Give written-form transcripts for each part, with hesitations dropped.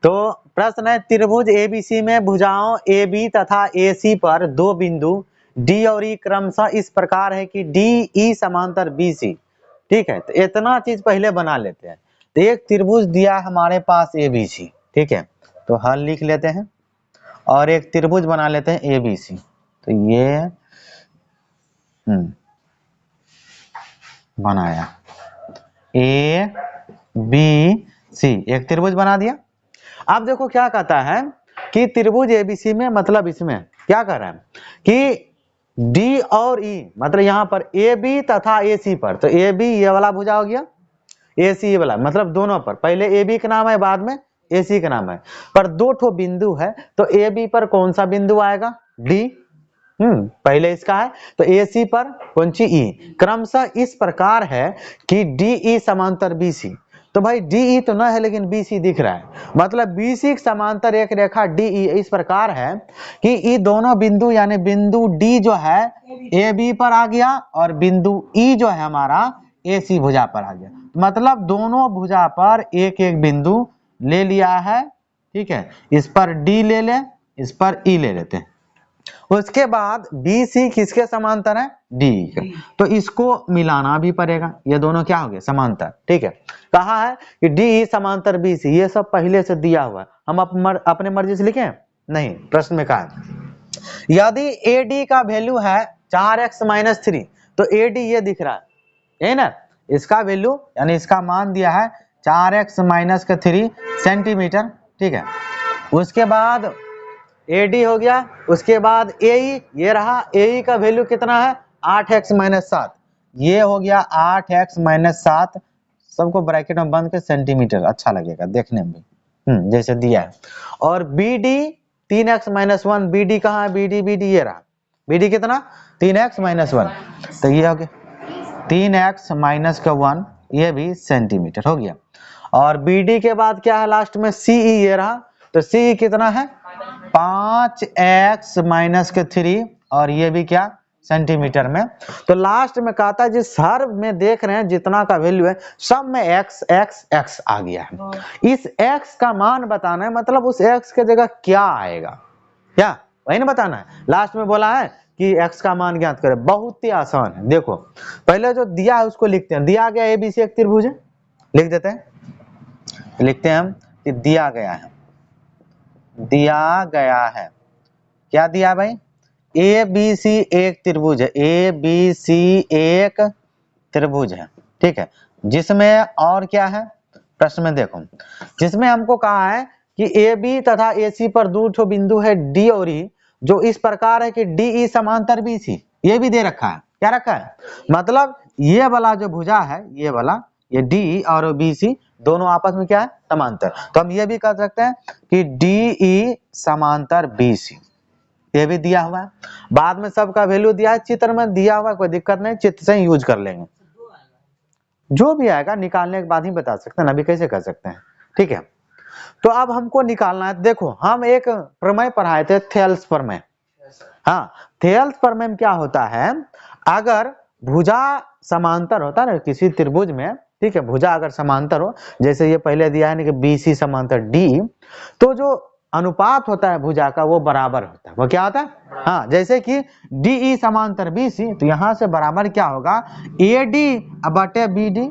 तो प्रश्न है त्रिभुज एबीसी में भुजाओं AB तथा AC पर दो बिंदु D और E क्रमशः इस प्रकार है कि DE समांतर BC। ठीक है, तो इतना चीज पहले बना लेते हैं। तो एक त्रिभुज दिया हमारे पास ABC, ठीक है, तो हल लिख लेते हैं और एक त्रिभुज बना लेते हैं ABC। तो ये बनाया ABC, एक त्रिभुज बना दिया। अब देखो क्या कहता है कि त्रिभुज ABC में मतलब इसमें क्या कर रहा है कि D और E मतलब यहाँ पर AB तथा AC पर, तो AB ये वाला भुजा हो गया, AC ये वाला, मतलब दोनों पर, पहले AB का नाम है बाद में AC का नाम है, पर दो ठो बिंदु है, तो AB पर कौन सा बिंदु आएगा? D, पहले इसका है, तो AC पर कौन सी E, क्रमशः इस प्रकार है कि DE समांतर BC। तो भाई DE तो ना है लेकिन BC दिख रहा है, मतलब BC के समांतर एक रेखा DE इस प्रकार है कि ये दोनों बिंदु यानी बिंदु D जो है AB पर आ गया और बिंदु E जो है हमारा AC भुजा पर आ गया, मतलब दोनों भुजा पर एक एक बिंदु ले लिया है। ठीक है, इस पर D ले ले, इस पर E ले लेते हैं। उसके बाद BC किसके समांतर है? D के, तो इसको मिलाना भी पड़ेगा, ये दोनों क्या हो गए? समांतर। ठीक है, कहा है कि DE समांतर BC, ये सब पहले से दिया हुआ है, हम अपने मर्जी से लिखें नहीं, प्रश्न में कहा है यदि AD का वैल्यू है 4x-3, तो AD ये दिख रहा है ना, इसका वैल्यू यानी इसका मान दिया है 4x-3 सेंटीमीटर। ठीक है, उसके बाद AD हो गया, उसके बाद AE ये रहा, AE का वैल्यू कितना है? 8x-7, ये हो गया 8x-7, सबको ब्रैकेट में बंद के सेंटीमीटर अच्छा लगेगा देखने में, जैसे दिया है। और BD 3x-1, BD कहाँ है? BD ये रहा, BD कितना? 3x-1, तो ये हो गया 3x-1, ये भी सेंटीमीटर हो गया। और BD के बाद क्या है लास्ट में? CE ये रहा, तो CE कितना है? 5x-3, और ये भी क्या? सेंटीमीटर में। तो लास्ट में कहता है जिस हर में देख रहे हैं जितना का वैल्यू है सब में x आ गया है, इस x का मान बताना है, मतलब उस x के जगह क्या आएगा, क्या वही ना बताना है। लास्ट में बोला है कि x का मान ज्ञात करें, बहुत ही आसान है। देखो पहले जो दिया है उसको लिखते हैं, दिया गया ABC एक त्रिभुज है, लिख देते हैं, लिखते हैं हम कि दिया गया है, क्या दिया भाई? ABC एक त्रिभुज है, ABC एक त्रिभुज है। ठीक है, जिसमें और क्या है प्रश्न में देखो, जिसमें हमको कहा है कि AB तथा AC पर दो ठो बिंदु है D और E, जो इस प्रकार है कि DE समांतर BC, ये भी दे रखा है। क्या रखा है? मतलब ये वाला जो भुजा है, ये वाला, ये DE और BC दोनों आपस में क्या है? समांतर। तो हम ये भी कह सकते हैं कि DE समांतर BC, ये भी दिया हुआ है। बाद में सबका वैल्यू दिया है, चित्र में दिया हुआ, कोई दिक्कत नहीं, चित्र से यूज कर लेंगे, जो भी आएगा निकालने के बाद ही बता सकते हैं, अभी कैसे कर सकते हैं। ठीक है, तो अब हमको निकालना है। देखो हम एक प्रमेय पढ़ाए थे, थेल्स प्रमेय। हाँ, थेल्स प्रमेय में क्या होता है, अगर भुजा समांतर होता है ना किसी त्रिभुज में, ठीक है, भुजा अगर समांतर हो, जैसे ये पहले दिया है ना कि BC समांतर D, तो जो अनुपात होता है भुजा का वो बराबर होता है, वो क्या होता है? हाँ, जैसे कि DE समांतर BC, तो यहां से बराबर क्या होगा? AD बटे BD,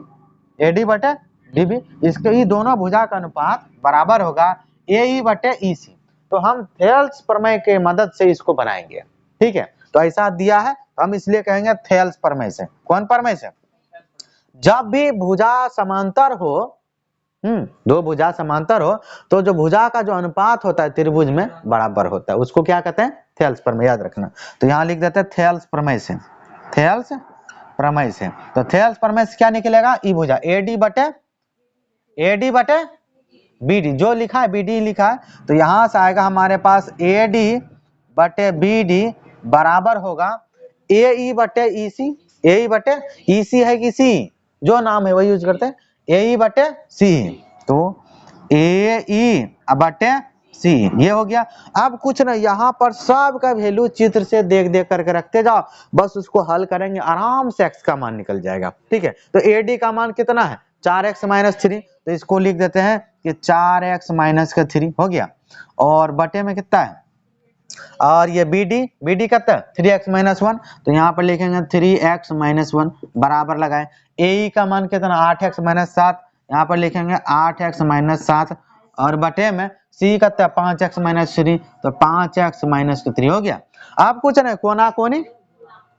AD बटे DB, इसके ये दोनों भुजा का अनुपात बराबर होगा AE बटे EC। तो हम थेल्स प्रमेय के मदद से इसको बनाएंगे। ठीक है, तो ऐसा दिया है, हम इसलिए कहेंगे थेल्स प्रमेय से। कौन प्रमेय से? जब भी भुजा समांतर हो, दो भुजा समांतर हो, तो जो भुजा का जो अनुपात होता है त्रिभुज में बराबर होता है, उसको क्या कहते हैं? थेल्स प्रमेय, याद रखना। तो यहाँ लिख देते हैं थेल्स प्रमेय से, थेल्स प्रमेय से। तो थेल्स प्रमेय से क्या निकलेगा? ई भुजा AD बटे BD, जो लिखा है BD लिखा है, तो यहां से आएगा हमारे पास AD बटे BD बराबर होगा AE बटे EC, AE बटे EC है कि C, जो नाम है वही यूज करते हैं, AE बटे C, तो AE बटे C ये हो गया। अब कुछ नहीं, यहाँ पर सब का वैल्यू चित्र से देख देख करके रखते जाओ, बस उसको हल करेंगे आराम से x का मान निकल जाएगा। ठीक है, तो AD का मान कितना है? 4x-3, तो इसको लिख देते हैं कि 4x माइनस का 3 हो गया, और बटे में कितना है, और ये BD कितना 3x माइनस 1, तो यहाँ पर लिखेंगे 3x माइनस 1 बराबर लगाए, AE का मान कितना 8x माइनस 7, यहाँ पर लिखेंगे 8x माइनस 7, और बटे में C कितना 5x माइनस 3, तो 5x माइनस 3 हो गया। आप कुछ नहीं, कोना कोनी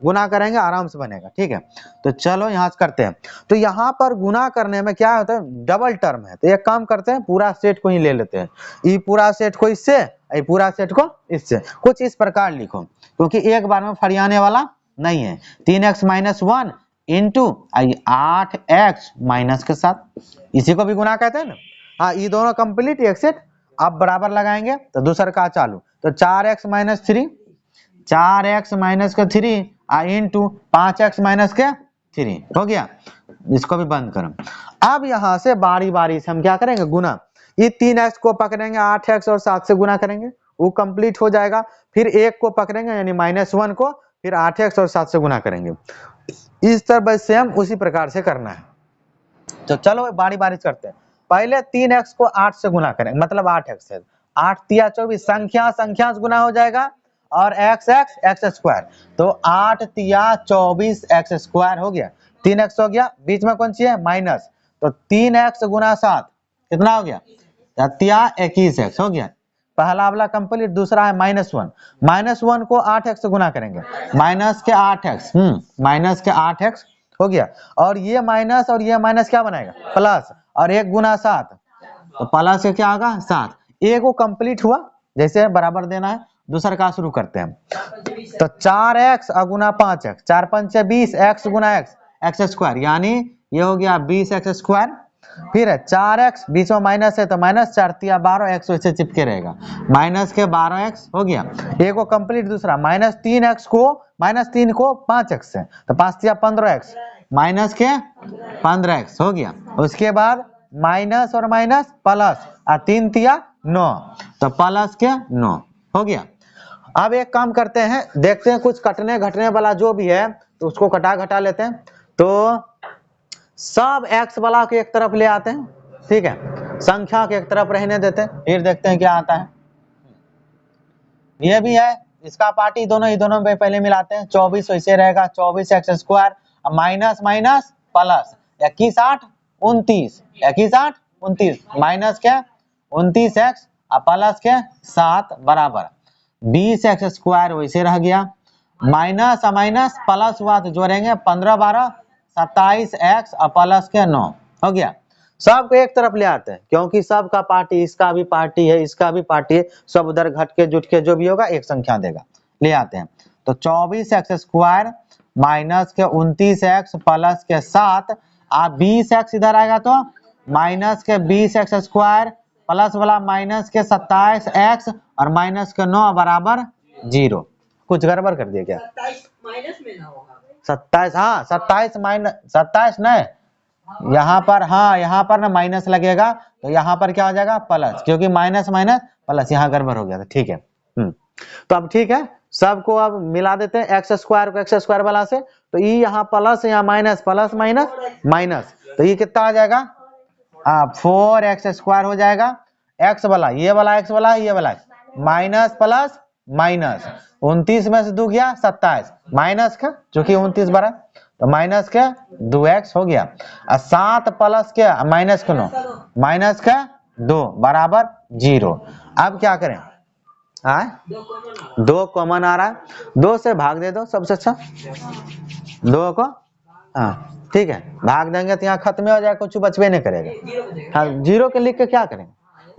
गुना करेंगे आराम से बनेगा, ठीक है। तो चलो यहाँ से करते हैं। तो यहाँ पर गुना करने में क्या होता है, डबल टर्म है, तो एक काम करते हैं, पूरा सेट को ही ले लेते हैं, ये पूरा सेट को इससे, ये पूरा सेट को इससे, कुछ इस प्रकार लिखो, क्योंकि एक बार में फरियाने वाला नहीं है। 3x minus 1 into 8x minus के साथ, इसी को भी गुना कहते हैं ना। हाँ, ये दोनों कंप्लीट एक सेट। अब बराबर लगाएंगे तो दूसरा का चालू, तो 4x माइनस 3, 4x माइनस का 3 इंटू 5x माइनस के 3 हो गया। इसको भी बंद करो। अब यहाँ से बारी बारी से हम क्या करेंगे, गुना, ये 3x को पकड़ेंगे 8x और 7 से गुना करेंगे, वो कंप्लीट हो जाएगा। फिर 1 को पकड़ेंगे यानी -1 को, फिर 8x और 7 से गुना करेंगे। इस तरह से हम उसी प्रकार से करना है। तो चलो बारी बारी करते हैं। पहले 3x को 8 से गुना करेंगे, मतलब 8x से, 8 तिया 24, संख्या संख्या से गुना हो जाएगा, और x स्क्वायर, तो 8 तिया 24 x स्क्वायर हो गया। 3x हो गया, बीच में कौन सी है माइनस, तो 3x गुना 7 कितना हो गया, तिया 21x हो गया। पहला वाला कंप्लीट, दूसरा है -1, -1 को 8x से गुना करेंगे, माइनस के 8x हो गया, और ये माइनस और ये माइनस क्या बनाएगा प्लस, और 1 गुना 7, तो प्लस से क्या होगा 7। एक को कंप्लीट हुआ, जैसे बराबर देना है। दूसरा का शुरू करते हैं, तो 4x गुना 5x, 4 5 20, x गुना x स्क्वायर, यानी ये हो गया 20x स्क्वायर। फिर है 4x, बीच में माइनस है तो माइनस, 4 तिया 12, x वैसे चिपके रहेगा, माइनस के 12x हो गया। एक को कंप्लीट, दूसरा -3x को, -3 को 5x से, तो 5 तिया 15x, माइनस के 15x हो गया। उसके बाद माइनस और माइनस प्लस, 3 तिया 9, तो प्लस के 9 हो गया। अब एक काम करते हैं, देखते हैं कुछ कटने घटने वाला जो भी है तो उसको घटा लेते हैं। तो सब x वाला को एक तरफ ले आते हैं, ठीक है, संख्या के एक तरफ रहने देते हैं, फिर देखते हैं क्या आता है। ये भी है, इसका पार्ट ही दोनों में पहले मिलाते हैं। 24 वैसे रहेगा, 24x square minus minus plus, 21 8 29, 21 8 29, minus के 29x प्लस के 7 बराबर 20x स्क्वायर वैसे रह गया, माइनस माइनस प्लस हुआ तो जोड़ेंगे 15 12 27x प्लस के 9 हो गया। सबको एक तरफ ले आते हैं, क्योंकि सबका पार्टी, इसका भी पार्टी है, इसका भी पार्टी है, सब उधर घट के जुट के जो भी होगा एक संख्या देगा। ले आते हैं, तो 24x स्क्वायर माइनस के 29x प्लस के 7, 20x इधर आएगा तो माइनस के 20x स्क्वायर प्लस वाला माइनस के 27x और माइनस के 9 बराबर 0। कुछ गड़बड़ कर दिया क्या, 27 माइनस में ना होगा 27, हाँ 27 माइनस 27 नहीं, यहाँ पर, हाँ यहाँ पर ना माइनस लगेगा, तो यहाँ पर क्या हो जाएगा प्लस, क्योंकि माइनस माइनस प्लस, यहाँ गड़बड़ हो गया था, ठीक है। तो अब ठीक है, सबको अब मिला देते हैं, x स्क्वायर को x स्क्वायर वाला से, तो ये यहाँ प्लस, यहाँ माइनस, प्लस माइनस माइनस, तो ये कितना आ जाएगा 4x स्क्वायर हो जाएगा। x वाला, ये वाला x वाला, ये वाला माइनस प्लस माइनस, 29 में से 2 गया 27, माइनस का, चूंकि 29 बड़ा, तो माइनस के 2x हो गया, और 7 प्लस के माइनस के 9, माइनस के 2 बराबर 0। अब क्या करें, 2 कॉमन आ रहा है, 2 से भाग दे दो सबसे अच्छा, 2 को, हाँ ठीक है, भाग देंगे तो यहाँ खत्म हो जाएगा, कुछ बचबे नहीं करेगा। हाँ 0 के लिख के क्या करेंगे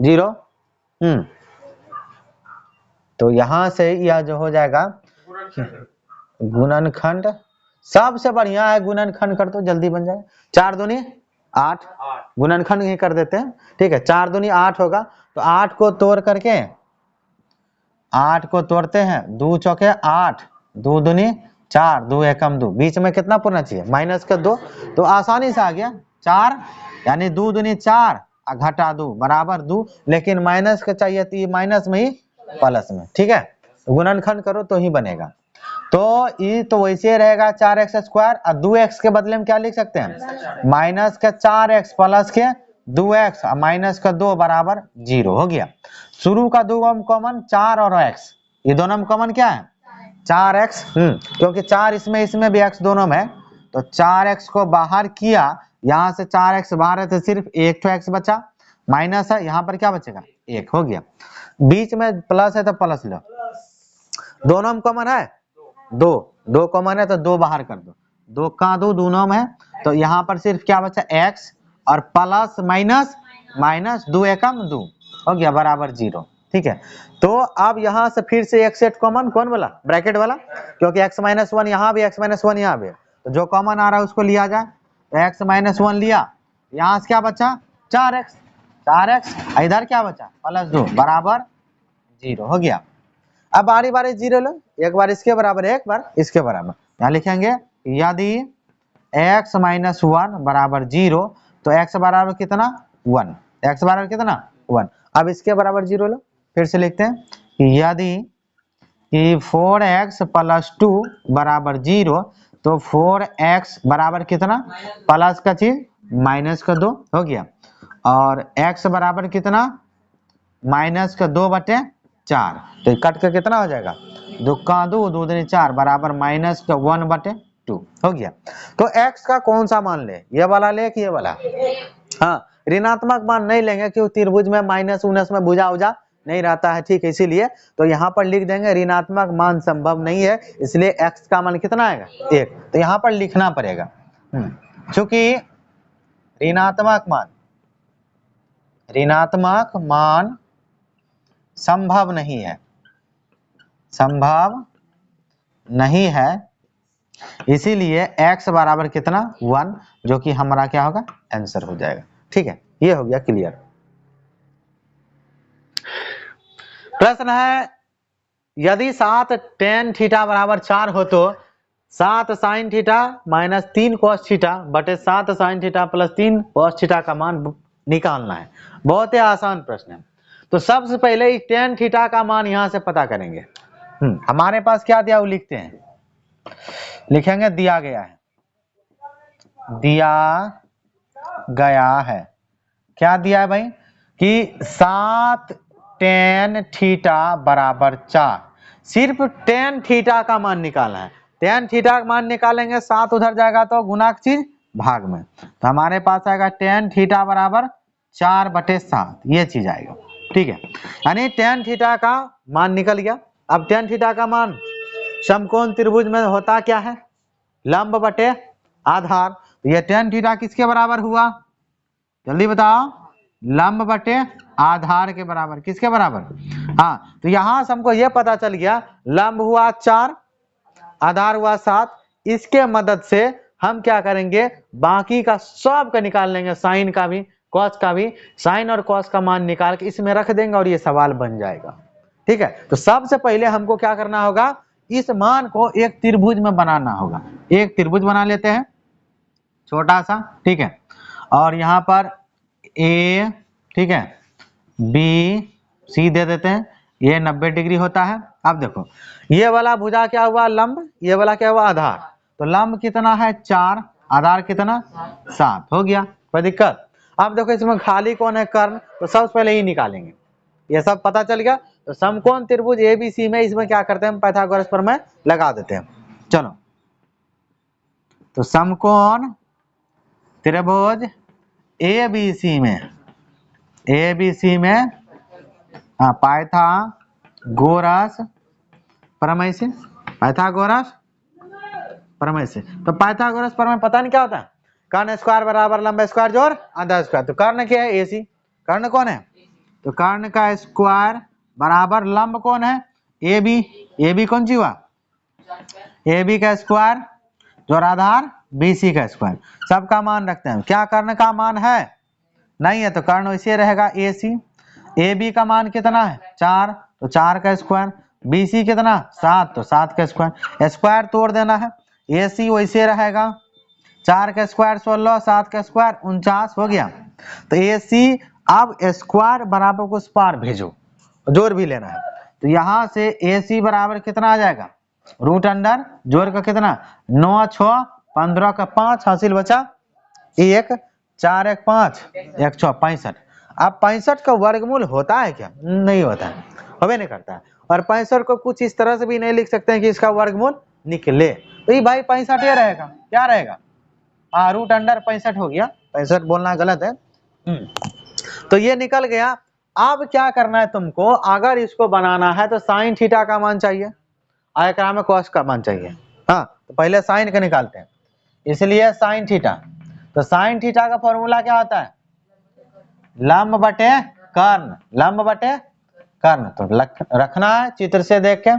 0, तो यहाँ से यह जो हो जाएगा गुणनखंड, सबसे बढ़िया है गुणनखंड कर दो, जल्दी बन जाएगा। 4 दूनी 8, गुणनखंड ही कर देते हैं, ठीक है। 4 दूनी 8 होगा, तो 8 को तोड़ करके, 8 को तोड़ते हैं, 2 चौके 8, 2 दूनी 4, 2 एकम 2, बीच में कितना पूरना चाहिए माइनस का 2, तो आसानी से आ गया 4, यानी 2 दूनी 4 घटा 2 बराबर 2, लेकिन माइनस का चाहिए तो ये माइनस में ही प्लस में, ठीक है। गुणनखंड करो तो ही बनेगा। तो ये तो वैसे रहेगा 4x स्क्वायर, और 2x के बदले में क्या लिख सकते हैं माइनस के 4x प्लस के 2x माइनस का 2 बराबर 0 हो गया। शुरू का 2 कॉमन 4 और x, ये दोनों में कॉमन क्या है 4x, क्योंकि 4 इसमें भी x दोनों में, तो 4x को बाहर किया, यहाँ से 4x बाहर है तो सिर्फ एक तो x बचा, माइनस है यहाँ पर क्या बचेगा 1 हो गया। बीच में प्लस है तो प्लस लो, दोनों में कॉमन है 2 कॉमन है तो 2 बाहर कर दो, 2 का 2 दोनों में है, तो यहाँ पर सिर्फ क्या बचा x और प्लस माइनस 2 एकम 2 हो गया बराबर 0। ठीक है, तो अब यहाँ से फिर से एक सेट कॉमन, कौन वाला ब्रैकेट वाला, क्योंकि x माइनस 1 यहाँ भी x माइनस 1 यहाँ भी, तो जो कॉमन आ रहा है उसको लिया जाए, तो x माइनस 1 लिया, यहाँ से क्या बचा 4x, इधर क्या बचा प्लस 2 बराबर 0 हो गया। अब बारी बारी 0 लो, एक बार इसके बराबर एक बार इसके बराबर, यहाँ लिखेंगे यदि x माइनस 1 बराबर 0 तो x बराबर कितना 1, x बराबर कितना 1। अब इसके बराबर 0 लो, फिर से लिखते हैं कि यदि 4x प्लस 2 बराबर 0 तो 4x बराबर कितना प्लस का चीज माइनस का 2 हो गया, और x बराबर कितना माइनस का 2/4, तो कट के कितना हो जाएगा 2 का 2 2 दूनी 4 बराबर माइनस का 1/2 हो गया। तो x का कौन सा मान ले, ये वाला ले कि ये वाला, हाँ ऋणात्मक मान नहीं लेंगे क्योंकि त्रिभुज में माइनस उनस में भुजा उजा नहीं रहता है, ठीक है, इसीलिए तो यहाँ पर लिख देंगे ऋणात्मक मान संभव नहीं है, इसलिए x का मान कितना आएगा 1, तो यहाँ पर लिखना पड़ेगा क्योंकि ऋणात्मक मान संभव नहीं है, इसीलिए x बराबर कितना 1, जो कि हमारा क्या होगा आंसर हो जाएगा। ठीक है, ये हो गया क्लियर। प्रश्न है यदि 7 tan थीटा बराबर 4 हो तो 7 sin theta minus 3 cos theta बटे 7 sin theta plus 3 cos theta का मान निकालना है। बहुत ही आसान प्रश्न है। तो सबसे पहले ही tan थीटा का मान यहां से पता करेंगे। हमारे पास क्या दिया वो लिखते हैं, लिखेंगे दिया गया है, क्या दिया है भाई कि 7 tan थीटा बराबर 4, सिर्फ tan थीटा का मान निकालना है। tan थीटा का मान निकालेंगे 7 उधर जाएगा तो गुना की चीज भाग में, तो हमारे पास आएगा tan थीटा बराबर 4/7, ये चीज आएगा। ठीक है, यानी tan थीटा का मान निकल गया। अब tan थीटा का मान समकोण त्रिभुज में होता क्या है लंब बटे आधार, तो ये tan थीटा किसके बराबर हुआ जल्दी बताओ, लंब बटे आधार के बराबर, किसके बराबर, हाँ, तो यहां से हमको यह पता चल गया लंब हुआ 4 आधार हुआ 7, इसके मदद से हम क्या करेंगे बाकी का सब का निकाल लेंगे, साइन का भी कॉस का भी, साइन और कॉस का मान निकाल के इसमें रख देंगे और ये सवाल बन जाएगा। ठीक है, तो सबसे पहले हमको क्या करना होगा इस मान को एक त्रिभुज में बनाना होगा। एक त्रिभुज बना लेते हैं छोटा सा, ठीक है, और यहाँ पर ए, ठीक है, बी सी दे देते हैं, ये 90 डिग्री होता है। अब देखो ये वाला भुजा क्या हुआ लंब, ये वाला क्या हुआ आधार, तो लंब कितना है 4, आधार कितना 7 हो गया, कोई दिक्कत। अब देखो इसमें खाली कौन है कर्ण, तो सबसे पहले ही निकालेंगे, ये सब पता चल गया। तो समकोण त्रिभुज एबीसी में इसमें क्या करते हैं हम पाइथागोरस प्रमेय लगा देते हैं। चलो, तो समकोण त्रिभुज एबीसी में पाइथागोरस प्रमेय से, तो पाइथागोरस प्रमेय पता नहीं क्या होता है, कर्ण स्क्वायर बराबर लंब स्क्वायर जोड़ आधा स्क्वायर, तो कर्ण क्या है एसी, कर्ण कौन है, तो कर्ण का स्क्वायर बराबर लंब कौन है ए बी कौन सी हुआ ए बी का स्क्वायर जोड़ आधार BC का स्क्वायर, सबका मान रखते हैं। क्या कर्ण का मान है नहीं है तो कर्ण वैसे रहेगा AC, AB का मान कितना है 4, तो 4 का स्क्वायर, BC कितना 7, तो 7 का स्क्वायर, स्क्वायर तोड़ देना है, AC वैसे रहेगा 4 का स्क्वायर 16, 7 का स्क्वायर 49 हो गया। तो AC अब स्क्वायर बराबर को उस पार भेजो, जोड़ भी लेना है, तो यहाँ से AC बराबर कितना आ जाएगा रूट अंडर जोड़ का कितना 9 6 15 का 5 हासिल बचा 1, 4 1 5 1 6 65। अब 65 का वर्गमूल होता है क्या? नहीं होता है, हमें नहीं करता है। और 65 को कुछ इस तरह से भी नहीं लिख सकते हैं कि इसका वर्गमूल निकले, तो ये भाई 65 ही रहेगा। क्या रहेगा? रूट अंडर 65 हो गया, 65 बोलना गलत है। तो ये निकल गया। अब क्या करना है तुमको, अगर इसको बनाना है तो साइन थीटा का मान चाहिए, आयकर में कॉस का मान चाहिए। हाँ, तो पहले साइन का निकालते हैं, इसलिए साइन थीटा। तो साइन थीटा का फॉर्मूला क्या होता है? लंब बटे कर्ण, लंब बटे कर्ण। तो रखना है चित्र से देख के,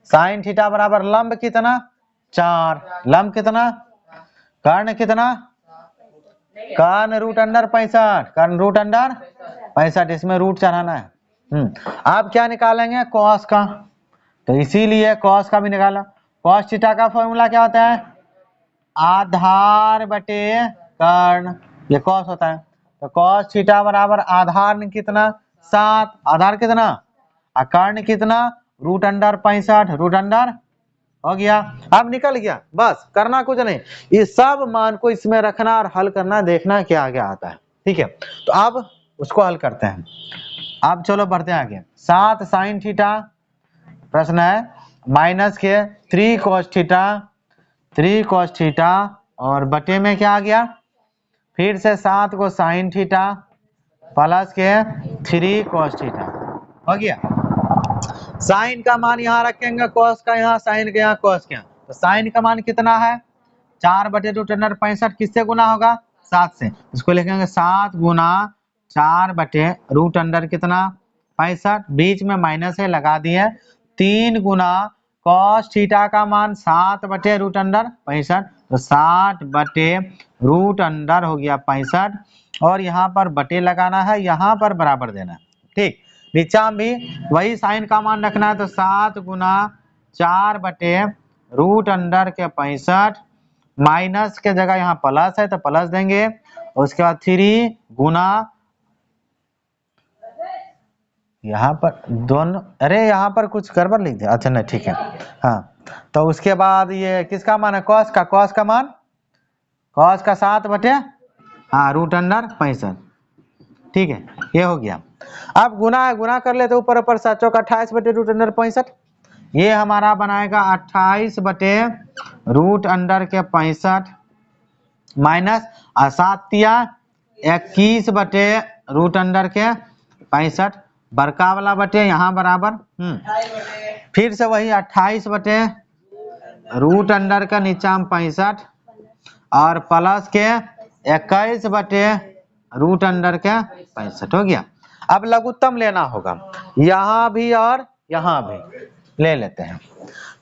साइन थीटा बराबर लंब कितना 4, लंब कितना, कर्ण कितना, कर्ण रूट अंडर 65, कर्ण रूट अंडर 65, इसमें रूट चढ़ाना है। अब क्या निकालेंगे? कॉस का। तो इसीलिए कॉस का भी निकाला। कॉस थीटा का फॉर्मूला क्या होता है? आधार बटे कर्ण, ये कॉस होता है। तो कॉस थीटा बराबर आधार कितना 7, आधार कितना, और कर्ण कितना रूट अंडर 65, रूट अंडर हो गया। अब निकल गया, बस करना कुछ नहीं, इस सब मान को इसमें रखना और हल करना, देखना क्या क्या आता है। ठीक है, तो अब उसको हल करते हैं। अब चलो बढ़ते हैं आगे। 7 साइन थीटा, प्रश्न है माइनस के 3 कॉस थीटा, 3 कॉस थीटा, और बटे में क्या आ गया, फिर से 7 को साइन थीटा प्लस के 3 कॉस थीटा हो गया। साइन का मान यहाँ रखेंगे, कॉस का यहाँ, साइन का यहाँ, कॉस का। तो साइन का मान कितना है? 4 बटे रूट अंडर 65, किससे गुना होगा? 7 से। इसको लिखेंगे 7 गुना 4 बटे रूट अंडर कितना 65, बीच में माइनस है लगा दिए, 3 गुना कॉस थीटा का मान 7 बटे रूट अंडर 65, तो 60 बटे रूट अंडर हो गया 65, और यहाँ पर बटे लगाना है, यहाँ पर बराबर देना है। ठीक, नीचा भी वही साइन का मान रखना है, तो 7 गुना 4 बटे रूट अंडर के 65, माइनस के जगह यहाँ प्लस है तो प्लस देंगे, उसके बाद 3 गुना, यहाँ पर दोनों, अरे यहाँ पर कुछ गड़बड़ लिख दिया, अच्छा नहीं ठीक है। हाँ, तो उसके बाद ये किसका मान है? कॉस का। कॉस का मान, कॉस का 7 बटे रूट अंडर 65। ठीक है, ये हो गया। अब गुना है, गुना कर लेते ऊपर ऊपर 7 चौक 28 बटे रूट अंडर 65, ये हमारा बनाएगा 28 बटे रूट अंडर के 65, माइनस 7 तिया 21 बटे रूट अंडर के 65, बड़का वाला बटे यहाँ बराबर, फिर से वही 28 बटे रूट अंडर का नीचा में 65, और प्लस के 21 बटे रूट अंडर के 65 हो गया। अब लघुत्तम लेना होगा, यहाँ भी और यहाँ भी ले लेते हैं।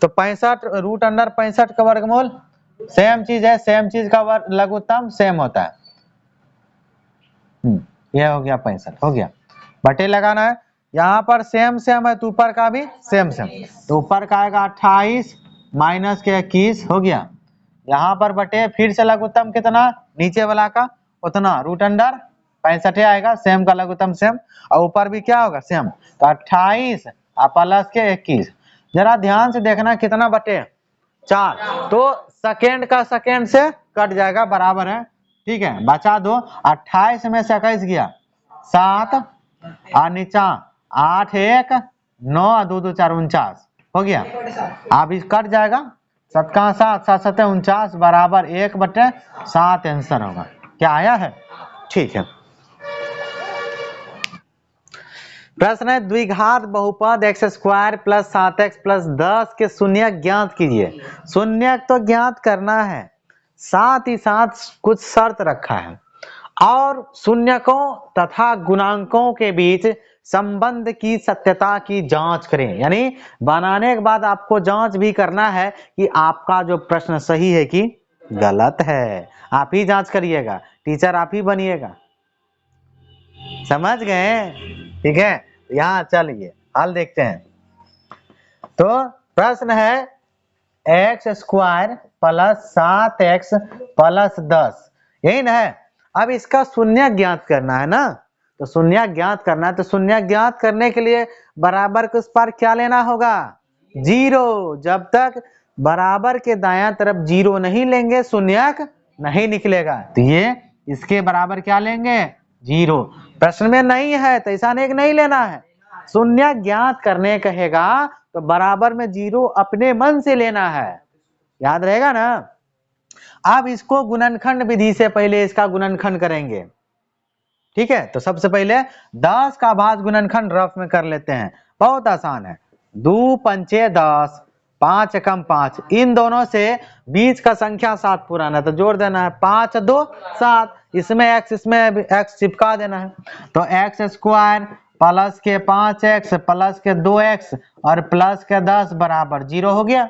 तो 65 रूट अंडर 65 का वर्गमूल सेम चीज है, सेम चीज का लघुत्तम सेम होता है। ये हो गया 65 हो गया, बटे लगाना है, यहाँ पर सेम सेम है तो ऊपर का भी सेम सेम, तो ऊपर का आएगा 28 माइनस के 21 हो गया, यहाँ पर बटे, फिर से लघुत्तम कितना नीचे वाला का उतना, रूट अंडर 65 आएगा, सेम का लघुत्तम सेम, और ऊपर भी क्या होगा सेम, तो 28 प्लस के 21। जरा ध्यान से देखना कितना बटे 4, तो सेकेंड का सेकेंड से कट जाएगा, बराबर है। ठीक है, बचा दो, 28 में से 21 गया 7, और नीचा 8 1 9 2 2 4 49 हो गया। अब इस कट जाएगा, 7 का 7 7 7 49 बराबर 1 बटे 7 आंसर होगा। क्या आया है? ठीक है। प्रश्न है द्विघात बहुपद x square plus 7x plus 10 के शून्यक ज्ञात कीजिए। शून्यक तो ज्ञात करना है, साथ ही साथ कुछ शर्त रखा है, और शून्यकों तथा गुणांकों के बीच संबंध की सत्यता की जांच करें। यानी बनाने के बाद आपको जांच भी करना है कि आपका जो प्रश्न सही है कि गलत है, आप ही जांच करिएगा, टीचर आप ही बनिएगा। समझ गए? ठीक है, यहाँ चलिए हल देखते हैं। तो प्रश्न है x square plus 7x plus 10, यही ना है। अब इसका शून्य ज्ञात करना है ना, तो शून्य ज्ञात करना है, तो शून्य ज्ञात करने के लिए बराबर के उस पर क्या लेना होगा? 0। जब तक बराबर के दायां तरफ 0 नहीं लेंगे शून्यक नहीं निकलेगा। तो ये इसके बराबर क्या लेंगे 0। प्रश्न में नहीं है तो ऐसा एक नहीं लेना है। शून्य ज्ञात करने कहेगा तो बराबर में 0 अपने मन से लेना है, याद रहेगा ना। अब इसको गुणनखंड विधि से पहले इसका गुणनखंड करेंगे, ठीक है। तो सबसे पहले 10 का भाज गुणनखंड रफ में कर लेते हैं, बहुत आसान है। 2 पंचे 10, 5 एकम 5, इन दोनों से बीच का संख्या 7 पुराना है तो जोड़ देना है, 5 2 7, इसमें x इसमें x चिपका देना है। तो x स्क्वायर प्लस के 5x प्लस के 2x और प्लस के 10 बराबर 0 हो गया।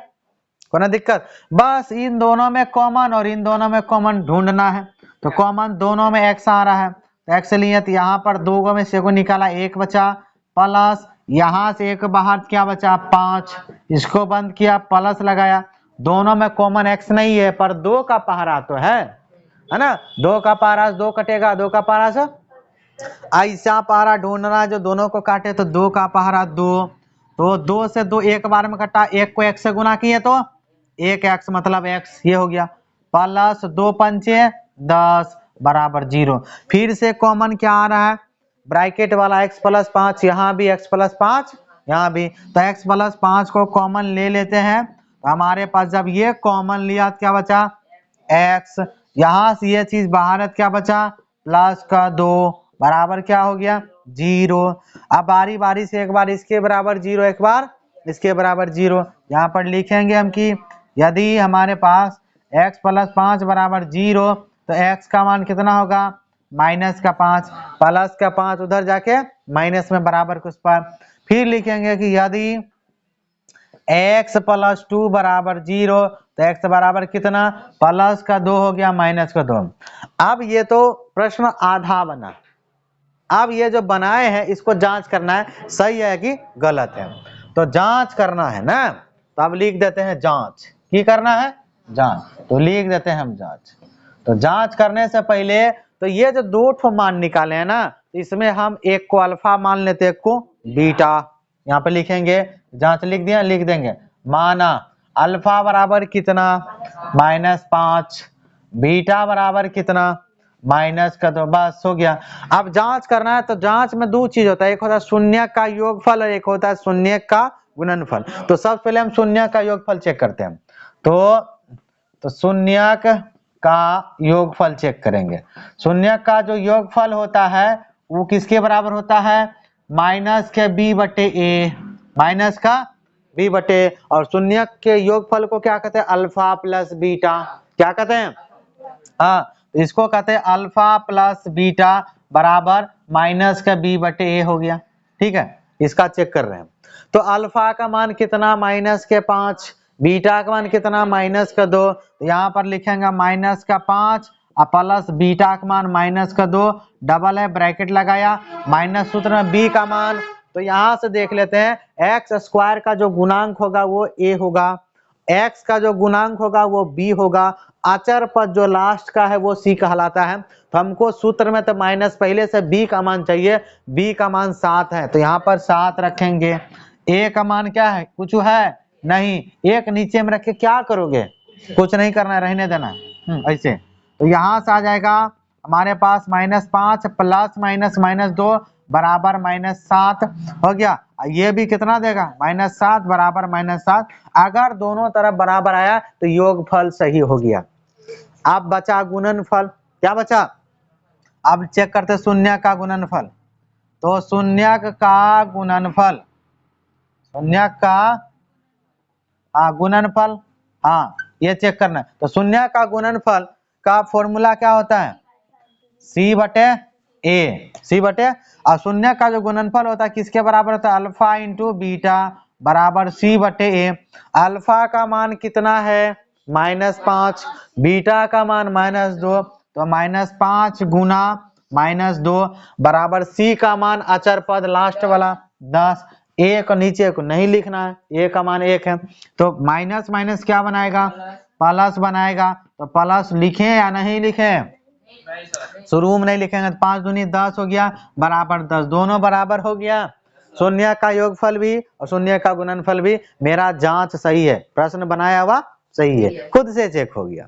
कोई दिक्कत? बस इन दोनों में कॉमन और इन दोनों में कॉमन ढूंढना है। तो कॉमन दोनों में x आ रहा है तो x लिए, तो यहाँ पर 2 में से को निकाला 1 बचा, प्लस यहाँ से 1 बाहर क्या बचा 5, इसको बंद किया प्लस लगाया। दोनों में कॉमन x नहीं है पर 2 का पहरा तो है ना। 2 का पहरा 2 कटेगा, 2 का पहरा से ऐसा पहरा ढूंढना जो दोनों को काटे। तो 2 का पहरा 2, तो 2 से 2 एक बार में कटा, 1 को 1 से गुना किए तो 1x मतलब x, ये हो गया। प्लस 2 पंचे 10 बराबर 0। फिर से कॉमन क्या आ रहा है ब्रैकेट वाला x प्लस 5, यहाँ भी x प्लस 5 यहाँ भी, तो x प्लस 5 को कॉमन ले लेते हैं। तो हमारे पास जब ये कॉमन लिया तो क्या बचा x, यहाँ से ये चीज बाहर क्या बचा प्लस का 2 बराबर क्या हो गया 0। अब बारी बारी से एक बार इसके बराबर 0, एक बार इसके बराबर 0। यहाँ पर लिखेंगे हम कि यदि हमारे पास x प्लस 5 बराबर 0 तो x का मान कितना होगा माइनस का 5, प्लस का 5 उधर जाके माइनस में बराबर कुछ पर। फिर लिखेंगे कि यदि x प्लस 2 बराबर 0 तो x बराबर कितना प्लस का 2 हो गया माइनस का 2। अब ये तो प्रश्न आधा बना, अब ये जो बनाए हैं इसको जांच करना है सही है कि गलत है। तो जांच करना है ना, तो अब लिख देते हैं जांच। की करना है जांच, तो लिख देते हैं हम जांच। तो जांच करने से पहले तो ये जो 2 ठो मान निकाले हैं ना, तो इसमें हम एक को अल्फा मान लेते हैं, एक को बीटा। यहाँ पे लिखेंगे जांच लिख दिया, लिख देंगे माना अल्फा बराबर कितना -5, बीटा बराबर कितना माइनस का 2, बस हो गया। अब जांच करना है तो जांच में 2 चीज होता है, एक होता है शून्य का योगफल और एक होता है शून्य का गुणनफल। तो सबसे पहले हम शून्य का योगफल चेक करते हैं। तो शून्य का योगफल चेक करेंगे। शून्य का जो योगफल होता है वो किसके बराबर होता है माइनस के b बटे a, माइनस का b बटे, और शून्य के योगफल को क्या कहते हैं अल्फा प्लस बीटा, क्या कहते हैं हाँ, इसको कहते हैं अल्फा प्लस बीटा बराबर माइनस का b बटे a हो गया। ठीक है, इसका चेक कर रहे हैं। तो अल्फा का मान कितना माइनस के 5, बीटा का मान कितना माइनस का 2, तो यहाँ पर लिखेंगे माइनस का 5 और प्लस बीटा का मान माइनस का 2, डबल है ब्रैकेट लगाया, माइनस सूत्र में b का मान। तो यहाँ से देख लेते हैं x स्क्वायर का जो गुणांक होगा वो a होगा, x का जो गुणांक होगा वो b होगा, अचर पद जो लास्ट का है वो c कहलाता है। तो हमको सूत्र में तो माइनस पहले से b का मान चाहिए, b का मान 7 है तो यहाँ पर 7 रखेंगे। a का मान क्या है कुछ है नहीं, एक नीचे में रख के क्या करोगे कुछ नहीं करना, रहने देना ऐसे। तो यहाँ से आ जाएगा हमारे पास -5 प्लस माइनस 2 बराबर -7 हो गया। ये भी कितना देगा -7 बराबर -7। अगर दोनों तरफ बराबर आया तो योगफल सही हो गया। अब बचा गुणनफल, क्या बचा अब चेक करते शून्य का गुणनफल। तो शून्य का गुणनफल, शून्य का गुणनफल, हाँ ये चेक करना है। तो शून्य का गुणनफल का फॉर्मूला क्या होता है c बटे a, c बटे, और शून्य का जो गुणनफल होता है किसके बराबर होता है अल्फा इंटू बीटा बराबर c बटे a। अल्फा का मान कितना है -5, बीटा का मान -2, तो -5 गुना -2 बराबर c का मान अचर पद लास्ट वाला 10, a को नीचे को नहीं लिखना है, a का मान 1 है। तो माइनस माइनस क्या बनाएगा प्लस बनाएगा, तो प्लस लिखें या नहीं लिखें शुरू में नहीं लिखेंगे तो 5 दूनी 10 हो गया बराबर 10, दोनों बराबर हो गया। शून्य का योगफल भी और शून्य का गुणनफल भी, मेरा जांच सही है, प्रश्न बनाया हुआ सही है, खुद से चेक हो गया।